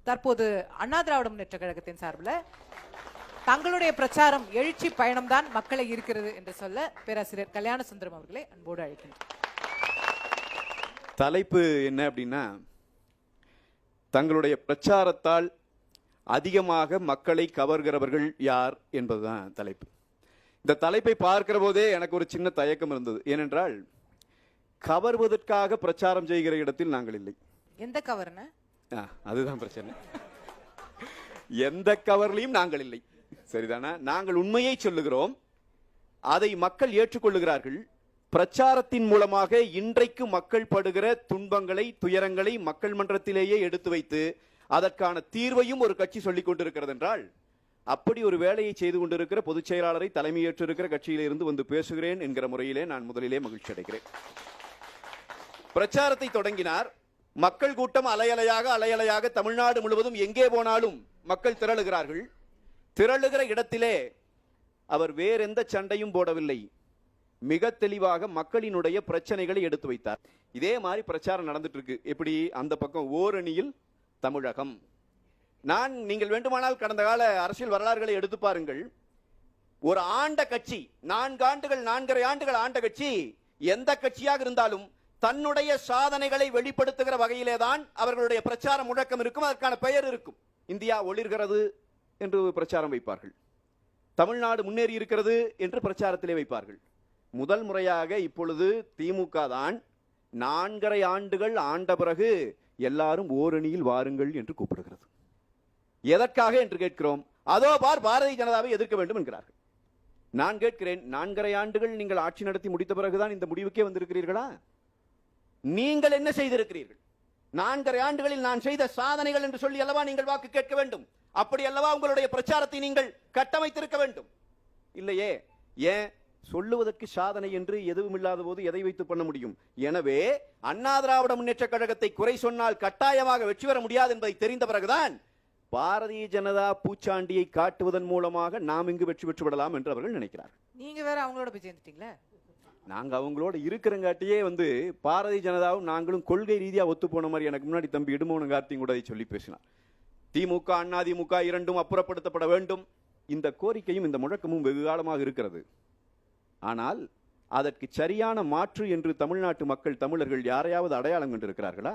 தற்போது அண்ணா திராவிட முன்னேற்ற கழகத்தின் சார்பில் தங்களுடைய பிரச்சாரம் எழுச்சி பயணம்தான் மக்களை இருக்கிறது என்று சொல்ல பேராசிரியர் கல்யாண சுந்தரம் அவர்களை அன்போடு அழைக்கின்றனர். தலைப்பு என்ன அப்படின்னா, தங்களுடைய பிரச்சாரத்தால் அதிகமாக மக்களை கவர்கிறவர்கள் யார் என்பதுதான் தலைப்பு. இந்த தலைப்பை பார்க்கிற போதே எனக்கு ஒரு சின்ன தயக்கம் இருந்தது. ஏனென்றால் கவர்வதற்காக பிரச்சாரம் செய்கிற இடத்தில் நாங்கள் இல்லை. எந்த கவர்ன? அதுதான் பிரச்சனை. எந்த கவர்லையும் நாங்கள் இல்லை. சரிதானா? நாங்கள் உண்மையை சொல்லுகிறோம், அதை மக்கள் ஏற்றுக்கொள்ளுகிறார்கள். பிரச்சாரத்தின் மூலமாக இன்றைக்கு மக்கள் படுகிற துன்பங்களை, துயரங்களை மக்கள் மன்றத்திலேயே எடுத்து வைத்து அதற்கான தீர்வையும் ஒரு கட்சி சொல்லிக் கொண்டிருக்கிறது என்றால், அப்படி ஒரு வேலையை செய்து கொண்டிருக்கிற பொதுச் செயலாளரை தலைமையேற்றிருக்கிற கட்சியிலிருந்து வந்து பேசுகிறேன் என்கிற முறையிலே நான் முதலிலே மகிழ்ச்சி அடைகிறேன். பிரச்சாரத்தை தொடங்கினார். மக்கள் கூட்டம் அலையலையாக தமிழ்நாடு முழுவதும் எங்கே போனாலும் மக்கள் திரளுகிறார்கள். திரளுகிற இடத்திலே அவர் வேறெந்த சண்டையும் போடவில்லை. மிக தெளிவாக மக்களினுடைய பிரச்சனைகளை எடுத்து வைத்தார். இதே மாதிரி பிரச்சாரம் நடந்துட்டு இருக்கு. எப்படி? அந்த பக்கம் ஓரணியில் தமிழகம். நீங்கள் வேண்டுமானால் கடந்த கால அரசியல் வரலாறுகளை எடுத்து பாருங்கள். ஒரு ஆண்ட கட்சி, 4 ஆண்டுகள் ஆண்ட கட்சி, எந்த கட்சியாக இருந்தாலும் தன்னுடைய சாதனைகளை வெளிப்படுத்துகிற வகையிலே தான் அவர்களுடைய பிரச்சார முழக்கம் இருக்கும், அதற்கான பெயர் இருக்கும். இந்தியா ஒளிர்கிறது என்று பிரச்சாரம் வைப்பார்கள். தமிழ்நாடு முன்னேறி இருக்கிறது என்று பிரச்சாரத்திலே வைப்பார்கள். முதல் முறையாக இப்பொழுது திமுக தான் 4.5 ஆண்டுகள் ஆண்ட பிறகு எல்லாரும் ஓரணியில் வாருங்கள் என்று கூப்பிடுகிறது. எதற்காக என்று கேட்கிறோம். அதோ பாரதிய ஜனதாவை எதிர்க்க வேண்டும் என்கிறார்கள். நான் கேட்கிறேன், 4.5 ஆண்டுகள் நீங்கள் ஆட்சி நடத்தி முடித்த பிறகுதான் இந்த முடிவுக்கே வந்திருக்கிறீர்களா? நீங்கள் என்ன செய்திருக்கிறீர்கள்? 4.5 ஆண்டுகளில் நான் செய்த சாதனைகள் என்று சொல்லி அல்லவா நீங்கள் வாக்கு கேட்க வேண்டும். அப்படி அல்லவா உங்களுடைய பிரச்சாரத்தை நீங்கள் கட்டமைத்திருக்க வேண்டும். இல்லையே. ஏன்? சொல்லுவதற்கு சாதனை என்று எதுவும் இல்லாத போது எதை வைத்து பண்ண முடியும்? எனவே அண்ணா திராவிட முன்னேற்ற கழகத்தை குறை சொன்னால் கட்டாயமாக வெற்றி பெற முடியாது என்பதை தெரிந்த பிறகுதான் பாரதிய ஜனதா பூச்சாண்டியை காட்டுவதன் மூலமாக நாம் இங்கு வெற்றி பெற்று விடலாம் என்று அவர்கள் நினைக்கிறார். நீங்க வேற அவங்களோட போய் சேர்ந்துட்டீங்களா? நாங்க அவங்களோட இருக்கிறங்காட்டியே பாரதிய ஜனதாவும் நாங்களும் கொள்கை ரீதியா ஒத்து போன மாதிரி எனக்கு முன்னாடி தம்பி இடுமோன கார்த்தியும் கூட சொல்லி பேசினார். திமுக அதிமுக இரண்டும் அப்புறப்படுத்தப்பட வேண்டும். இந்த கோரிக்கையும் இந்த முழக்கமும் வெகு காலமாக இருக்கிறது. ஆனால் அதற்கு சரியான மாற்று என்று தமிழ்நாட்டு மக்கள், தமிழர்கள் யாரையாவது அடையாளம் கண்டிருக்கிறார்களா?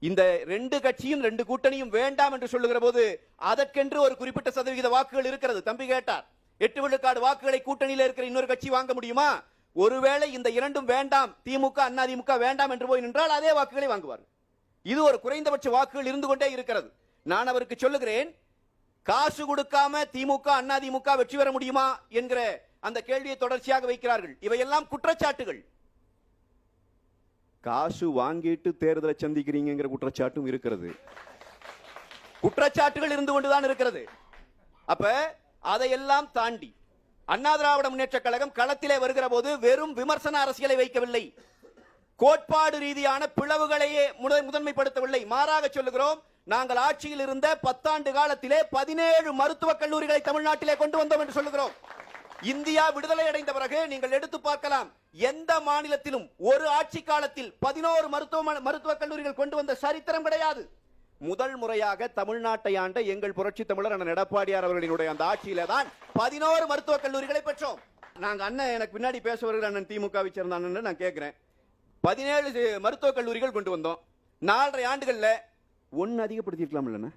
இந்த 2 கட்சியும் 2 கூட்டணியும் வேண்டாம் என்று சொல்லுகிற போது அதற்கென்று ஒரு குறிப்பிட்ட சதவிகித வாக்குகள் இருக்கிறது. தம்பி கேட்டார், 8 விழுக்காடு வாக்குகளை கூட்டணியில் இருக்கிற இன்னொரு கட்சி வாங்க முடியுமா? ஒருவேளை இந்த இரண்டும் வேண்டாம், திமுக அதிமுக வேண்டாம் என்று போய் நின்றால் அதே வாக்குகளை வாங்குவார்கள். இது ஒரு குறைந்தபட்ச வாக்குகள் இருந்து கொண்டே இருக்கிறது. நான் அவருக்கு சொல்லுகிறேன், காசு கொடுக்காம திமுக அதிமுக வெற்றி பெற முடியுமா என்கிற அந்த கேள்வியை தொடர்ச்சியாக வைக்கிறார்கள். இவையெல்லாம் குற்றச்சாட்டுகள். காசு வாங்கிட்டு தேர்தலை சந்திக்கிறீங்கிற குற்றச்சாட்டும் இருக்கிறது. குற்றச்சாட்டுகள் இருந்து கொண்டுதான் இருக்கிறது. அப்ப அதையெல்லாம் தாண்டி அண்ணா திராவிட முன்னேற்ற கழகம் களத்திலே வருகிற போது வெறும் விமர்சன அரசியலை வைக்கவில்லை, கோட்பாடு ரீதியான பிளவுகளையே முதன்மைப்படுத்தவில்லை. மாறாக சொல்லுகிறோம், நாங்கள் ஆட்சியில் இருந்த 10 ஆண்டு காலத்திலே 17 மருத்துவக் கல்லூரிகளை தமிழ்நாட்டிலே கொண்டு வந்தோம் என்று சொல்லுகிறோம். இந்தியா விடுதலை அடைந்த பிறகு நீங்கள் எடுத்து பார்க்கலாம், எந்த மாநிலத்திலும் ஒரு ஆட்சி காலத்தில் 11 மருத்துவக் கல்லூரிகள் கொண்டு வந்த சரித்திரம் கிடையாது. முதல் முறையாக தமிழ்நாட்டை ஆண்ட எங்கள் புரட்சி தமிழர் அண்ணன் எடப்பாடியார் அவர்களினுடைய அந்த ஆட்சியில தான் 11 மருத்துவக் கல்லூரிகளை பெற்றோம். நாங்க அண்ணன் எனக்கு பின்னாடி பேச வருகிற அண்ணன் திமுகவை சேர்ந்த அண்ணன் நான் கேட்கிறேன், 17 மருத்துவக் கல்லூரிகள் கொண்டு வந்தோம். 4.5 ஆண்டுகள்ல 1 அதிகப்படுத்திருக்கலாம் இல்லைன்னா?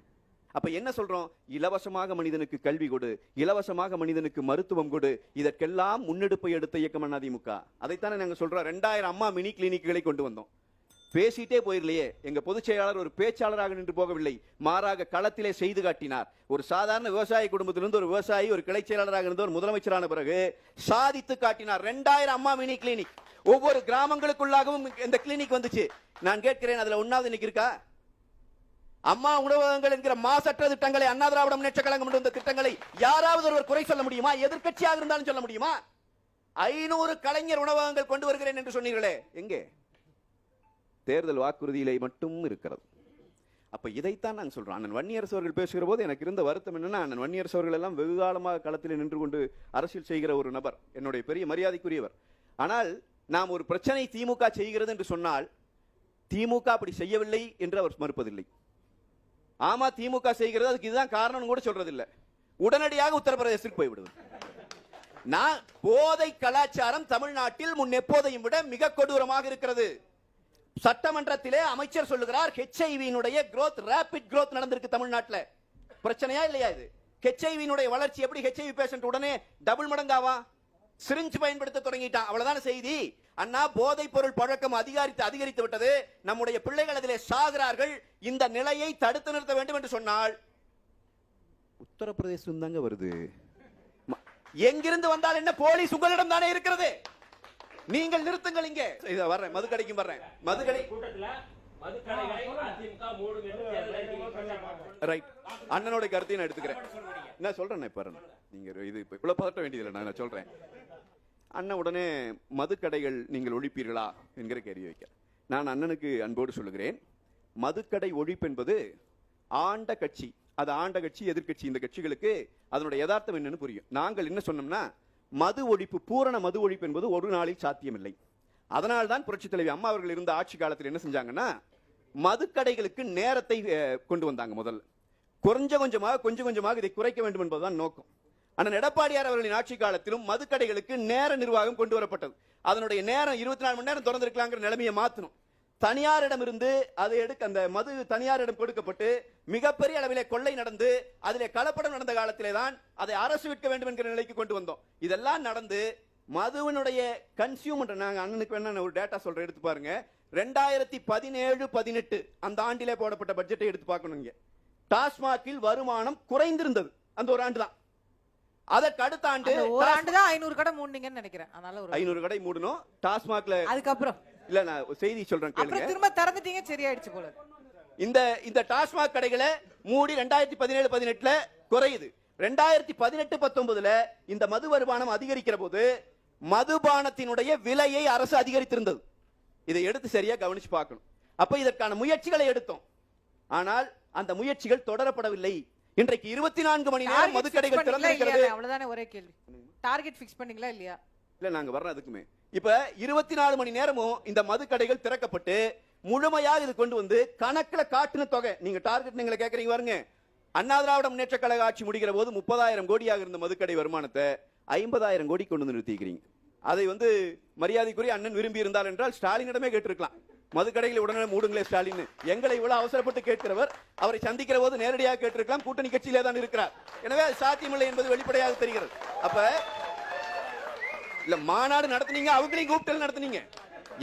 அப்ப என்ன சொல்றோம்? இலவசமாக மனிதனுக்கு கல்வி கொடு, இலவசமாக மனிதனுக்கு மருத்துவம் கொடு. இதற்கெல்லாம் முன்னெடுப்பை எடுத்த இயக்கம் அதிமுக. அதைத்தானே நாங்க சொல்றோம். 2000 அம்மா மினி கிளினிக்குகளை கொண்டு வந்தோம். பேசிட்டே போயிரலையே. எங்க பொதுச் செயலாளர் ஒரு பேச்சாளராக நின்று போகவில்லை, மாறாக களத்திலே செய்து காட்டினார். ஒரு சாதாரண விவசாய குடும்பத்திலிருந்து ஒரு விவசாயி ஒரு கிளை செயலாளராக இருந்தவர் முதலமைச்சரான பிறகு சாதித்து காட்டினார். 2000 அம்மா மினி கிளினிக் ஒவ்வொரு கிராமங்களுக்குள்ளாகவும் இந்த கிளினிக் வந்துச்சு. நான் கேட்கிறேன், அதுல 1வது இன்னைக்கு இருக்கா? அம்மா உணவகங்கள் என்கிற மாசற்ற திட்டங்களை அண்ணா திராவிட முன்னேற்ற கழகம் கொண்டு வந்த திட்டங்களை யாராவது ஒருவர் குறை சொல்ல முடியுமா? எதிர்க்கட்சியாக இருந்தாலும் சொல்ல முடியுமா? 500 கலைஞர் உணவகங்கள் கொண்டு வருகிறேன் என்று சொன்னீர்களே, எங்கே? தேர்தல் வாக்குறுதியிலே மட்டும் இருக்கிறது. அப்ப இதைத்தான் நான் சொல்றேன். அண்ணன் வன்னியரசு அவர்கள் பேசுகிற போது எனக்கு இருந்த வருத்தம் என்னன்னா, அண்ணன் வன்னியரசு அவர்கள் எல்லாம் வெகு காலமாக களத்தில் நின்று கொண்டு அரசியல் செய்கிற ஒரு நபர், என்னுடைய பெரிய மரியாதைக்குரியவர். ஆனால் நாம் ஒரு பிரச்சனை திமுக செய்கிறது என்று சொன்னால் திமுக அப்படி செய்யவில்லை என்று அவர் மறுப்பதில்லை. ஆமா திமுக செய்கிறது அதுக்கு இதுதான் காரணம் கூட சொல்றது இல்ல, உடனடியாக உத்தரப்பிரதேசத்துக்கு போய்விடுவது. நான் போதை கலாச்சாரம் தமிழ்நாட்டில் முன் எப்போதையும் விட மிக கொடூரமாக இருக்கிறது. சட்டமன்றத்திலே அமைச்சர் சொல்லுகிறார் ஹெச்ஐவியினுடைய growth rapid growth நடந்திருக்கு தமிழ்நாட்டில். பிரச்சனையா இல்லையா இது? ஹெச்ஐவியினுடைய வளர்ச்சி எப்படி ஹெச்ஐவி பேஷண்ட் உடனே டபுள் மடங்காவா? சிரிஞ்சு பயன்படுத்த தொடங்கிட்டான், அவ்வளவுதான செய்தி. அண்ணா போதைப் பொருள் பழக்கம் அதிகரித்து விட்டது, நம்முடைய பிள்ளைகள் அதிலே சாகிறார்கள். இந்த நிலையை தடுத்து நிறுத்த வேண்டும் என்று சொன்னால் உத்தரப்பிரதேசம் தாங்க வருது. எங்கிருந்து வந்தால் என்ன, போலீஸ் உங்களிடம் தானே இருக்கிறது. நீங்கள் நிறுத்துங்கள். இங்கே வர்றேன், மதுக்கடைக்கும் வர்றேன். மதுக்கடை அண்ணனோட கருத்தையும் நான் எடுத்துக்கிறேன். என்ன சொல்றேன் இப்ப, நீங்க இது இவ்வளவு பதட்ட வேண்டியதில்லை, நான் சொல்றேன். அண்ணன் உடனே மதுக்கடைகள் நீங்கள் ஒழிப்பீர்களா என்கிற கேள்வி வைக்க, நான் அண்ணனுக்கு அன்போடு சொல்லுகிறேன், மதுக்கடை ஒழிப்பு என்பது ஆண்ட கட்சி, அது ஆண்ட கட்சி எதிர்கட்சி, இந்த கட்சிகளுக்கு அதனுடைய யதார்த்தம் என்னன்னு புரியும். நாங்கள் என்ன சொன்னோம்னா, மது ஒழிப்பு, பூரண மது ஒழிப்பு என்பது ஒரு நாளில் சாத்தியமில்லை. அதனால்தான் புரட்சித் தலைவி அம்மா அவர்கள் இருந்த ஆட்சி காலத்தில் என்ன செஞ்சாங்கன்னா, மதுக்கடைகளுக்கு நேரத்தை கொண்டு வந்தாங்க. முதல்ல கொஞ்சம் கொஞ்சமாக இதை குறைக்க வேண்டும் என்பதுதான் நோக்கம். அண்ணன் எடப்பாடியார் அவர்களின் ஆட்சி காலத்திலும் மதுக்கடைகளுக்கு நேர நிர்வாகம் கொண்டு வரப்பட்டது. அதனுடைய நேரம் 24 மணி நேரம் திறந்து இருக்கலாங்கிற நிலைமையை மாற்றணும். தனியாரிடம் இருந்து அதை எடுக்க, அந்த மது தனியாரிடம் கொடுக்கப்பட்டு மிகப்பெரிய அளவிலே கொள்ளை நடந்து அதிலே கலப்படம் நடந்த காலத்திலே தான் அதை அரசு விற்க வேண்டும் என்கிற நிலைக்கு கொண்டு வந்தோம். இதெல்லாம் நடந்து மதுவினுடைய கன்சியூமர், நாங்க அண்ணனுக்கு வேணா ஒரு டேட்டா சொல்றேன், எடுத்து பாருங்க. 2017-18 அந்த ஆண்டிலே போடப்பட்ட பட்ஜெட்டை எடுத்து பார்க்கணும். டாஸ்மாகில் வருமானம் குறைந்திருந்தது அந்த ஒரு ஆண்டு தான். அதற்கு அடுத்த ஆண்டு ஒரு ஆண்டு தான் 500 கடை மூடுனீங்கன்னு நினைக்கிறேன். அதனால ஒரு 500 கடை மூடணும் டாஸ்மாக்ல. அதுக்கு அப்புறம் இல்ல, நான் செய்தி சொல்றேன் கேளுங்க. அப்புறம் திரும்ப திறந்துட்டீங்க, சரியாயிடுச்சு போல. இந்த டாஸ்மாக் கடைகளை மூடி 2017-18 குறையுது. 2018-19 இந்த மது வருமானம் அதிகரிக்கிற போது மதுபானத்தினுடைய விலையை அரசு அதிகரித்திருந்தது. இதை எடுத்து சரியா கவனிச்சு பார்க்கணும். அப்ப இதற்கான முயற்சிகளை எடுத்தோம், ஆனால் அந்த முயற்சிகள் தொடரப்படவில்லை. இன்றைக்கு 24 மணி நேரம் மதுக்கடைகள் திறந்திருக்கிறது. அவ்வளவுதானே ஒரே கேள்வி. டார்கெட் ஃபிக்ஸ் பண்ணீங்களா இல்லையா? இல்ல, நாங்க வர்றோம் அதுக்குமே. இப்ப 24 மணி நேரமும் இந்த மதுக்கடைகள் திறக்கப்பட்டு முழுமையாக இது கொண்டு வந்து கணக்குல காட்டின தொகை, நீங்க டார்கெட் நீங்க கேக்குறீங்க பாருங்க. அண்ணா திராவிட முன்னேற்ற கழக ஆட்சி முடிகிற போது 30,000 கோடியாக இருந்த மதுக்கடை வருமானத்தை 50,000 கோடி கொண்டு வந்து நிறுத்திக்கிறீங்க. அதை மரியாதைக்குரிய அண்ணன் விரும்பி இருந்தால் என்றால் ஸ்டாலினிடமே கேட்டிருக்கலாம், மதுக்கடைகளை உடனே மூடுங்களே ஸ்டாலின். எங்களை இவ்வளவு அவசரப்பட்டு கேட்கிறவர், அவரை சந்திக்கிற போது நேரடியாக கேட்டிருக்கலாம், கூட்டணி கட்சியிலே தான் இருக்கிறார். எனவே அது சாத்தியமில்லை என்பது வெளிப்படையாக தெரிகிறது. அப்ப இல்ல, மாநாடு நடத்துனீங்க, அவங்களையும் கூப்பிட்டு நடத்துனீங்க.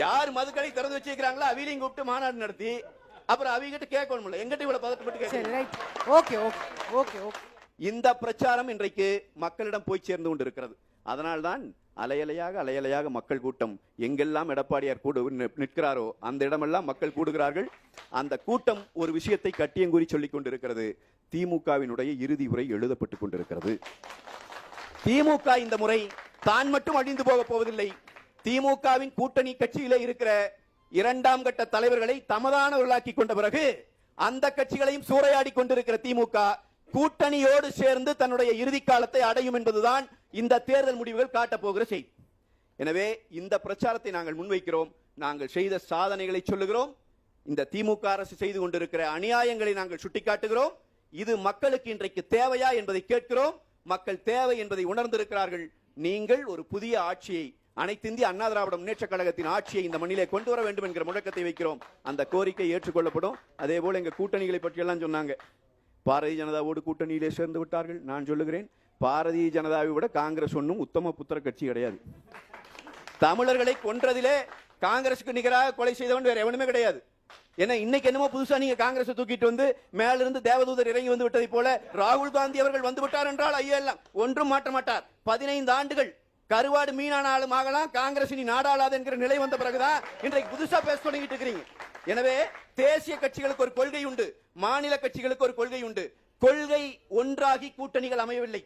யார் மதுக்கடை திறந்து வச்சிருக்காங்களோ அவங்களையும் கூப்பிட்டு மாநாடு நடத்தி அப்புறம் அவங்ககிட்ட கேட்கணும், எங்கிட்ட இவ்வளவு பதட்டப்பட்டு கேட்க. இந்த பிரச்சாரம் இன்றைக்கு மக்களிடம் போய் சேர்ந்து கொண்டு இருக்கிறது. அதனால்தான் அலையலையாக மக்கள் கூட்டம் எங்கெல்லாம் எடப்பாடியார் கூட நிற்கிறாரோ அந்த இடமெல்லாம் மக்கள் கூடுகிறார்கள். அந்த கூட்டம் ஒரு விஷயத்தை கட்டியங்கூறி சொல்லிக் கொண்டிருக்கிறது, திமுகவினுடைய இறுதி உரை எழுதப்பட்டுக் கொண்டிருக்கிறது. திமுக இந்த முறை தான் மட்டும் அழிந்து போக போவதில்லை. திமுகவின் கூட்டணி கட்சியிலே இருக்கிற 2ஆம் கட்ட தலைவர்களை தமதானவர்களாக்கி கொண்ட பிறகு அந்த கட்சிகளையும் சூறையாடி கொண்டிருக்கிற திமுக கூட்டணியோடு சேர்ந்து தன்னுடைய இறுதி காலத்தை அடையும் என்பதுதான் இந்த தேர்தல் முடிவுகள் காட்டப் போகிற செய்தி. எனவே இந்த பிரச்சாரத்தை நாங்கள் முன்வைக்கிறோம். நாங்கள் செய்த சாதனைகளை சொல்லுகிறோம். இந்த திமுக அரசு செய்து கொண்டிருக்கிற அநியாயங்களை நாங்கள் சுட்டிக்காட்டுகிறோம். இது மக்களுக்கு இன்றைக்கு தேவையா என்பதை கேட்கிறோம். மக்கள் தேவை என்பதை உணர்ந்திருக்கிறார்கள். நீங்கள் ஒரு புதிய ஆட்சியை, அனைத்து இந்திய அண்ணா திராவிட முன்னேற்ற கழகத்தின் ஆட்சியை இந்த மண்ணிலே கொண்டு வர வேண்டும் என்கிற முழக்கத்தை வைக்கிறோம். அந்த கோரிக்கை ஏற்றுக்கொள்ளப்படும். அதே போல எங்க கூட்டணிகளை பற்றி எல்லாம் சொன்னாங்க. பாரதிய ஜனதாவோடு கூட்டணியிலே சேர்ந்து விட்டார்கள். நான் சொல்லுகிறேன், பாரதிய ஜனதாவை விட காங்கிரஸ் ஒன்றும் உத்தம புத்திர கட்சி கிடையாது. தமிழர்களை கொன்றதிலே காங்கிரசுக்கு நிகராக கொலை செய்தவன் வேற எவனுமே கிடையாது. ஏன்னா இன்னைக்கு என்னமோ புதுசா நீங்க காங்கிரஸ் தூக்கிட்டு வந்து மேல இருந்து தேவதூதர் இறங்கி வந்து விட்டதை போல ராகுல் காந்தி அவர்கள் வந்து விட்டார் என்றால் ஐயா எல்லாம் ஒன்றும் மாற்ற மாட்டார். 15 ஆண்டுகள் கருவாடு மீனானாலும் ஆகலாம், காங்கிரஸ் இனி நாடாளாது என்கிற நிலை வந்த பிறகுதான் இன்றைக்கு புதுசா பேச தொடங்கிட்டு இருக்கிறீங்க. எனவே தேசிய கட்சிகளுக்கு ஒரு கொள்கை உண்டு, மாநில கட்சிகளுக்கு ஒரு கொள்கை உண்டு. கொள்கை ஒன்றாகி கூட்டணிகள் அமையவில்லை.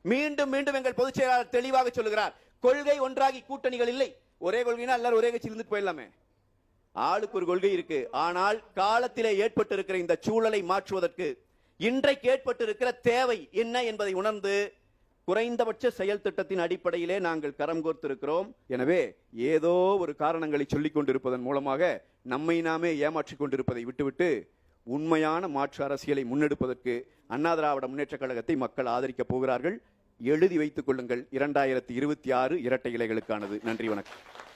மீண்டும் மீண்டும் எங்கள் பொதுச் செயலாளர் தெளிவாக சொல்லுகிறார், கொள்கை ஒன்றாகி கூட்டணிகள் இல்லை. ஒரே கொள்கைனா எல்லாரும் ஒரே கட்சியில் இருந்து போயிடலாமே. ஆளுக்கு ஒரு கொள்கை இருக்கு. ஆனால் காலத்திலே ஏற்பட்டிருக்கிற இந்த சூழலை மாற்றுவதற்கு இன்றைக்கு ஏற்பட்டிருக்கிற தேவை என்ன என்பதை உணர்ந்து குறைந்தபட்ச செயல் திட்டத்தின் அடிப்படையிலே நாங்கள் கரம் கோர்த்திருக்கிறோம். எனவே ஏதோ ஒரு காரணங்களை சொல்லிக் கொண்டிருப்பதன் மூலமாக நம்மை நாமே ஏமாற்றிக் கொண்டிருப்பதை விட்டுவிட்டு உண்மையான மாற்று அரசியலை முன்னெடுப்பதற்கு அண்ணா திராவிட முன்னேற்றக் கழகத்தை மக்கள் ஆதரிக்கப் போகிறார்கள். எழுதி வைத்துக் கொள்ளுங்கள், 2026 இரட்டை இலைகளுக்கானது. நன்றி, வணக்கம்.